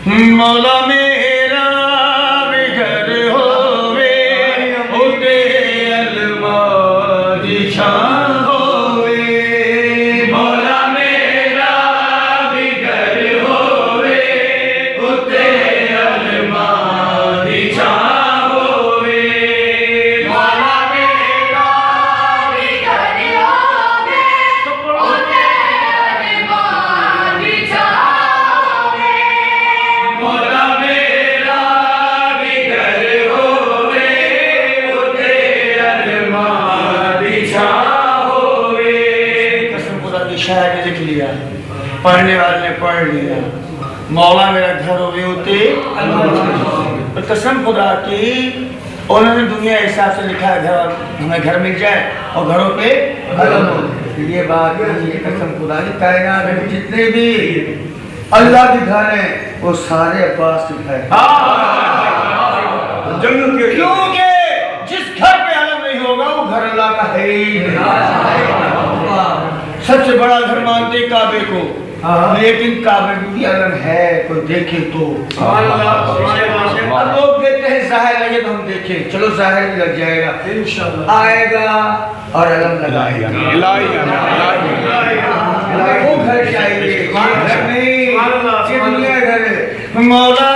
मौला मेरा बिगर होवे उते अलमारी छां होवे। मौला मेरा बिगर होवे उते अलमारी छां होवे। मौला मेरा बिगर होवे उते अलमारी छां होवे। मौला मेरा बिगर होवे उते अलमारी छां होवे। कसम खुदा की शायर ने लिख लिया, पढ़ने वाले ने पढ़ लिया। मौला मेरा घर होवे उते अलमारी। कसम खुदा की उन्होंने दुनिया के हिसाब से लिखा है, घर हमें घर मिल जाए और घरों पे अलमारी। ये बात नहीं है, कसम खुदा की कायनात में जितने भी अल्लाह के घर हैं वो सारे अब्बास के घर हैं। क्योंकि जिस घर पे अलम नहीं होगा वो घर अल्लाह का है ही नहीं। सबसे बड़ा घर मानते काबे को, लेकिन काबे में भी अलम है, कोई देखे तो। अब लोग देखते हैं जाहिर लगे तो हम देखें, चलो जाहिर भी लग जाएगा इंशाअल्लाह, आएगा और अलम लगाएगा। वो घर चाहिए, घर नहीं, ये दुनिया घर है। मौला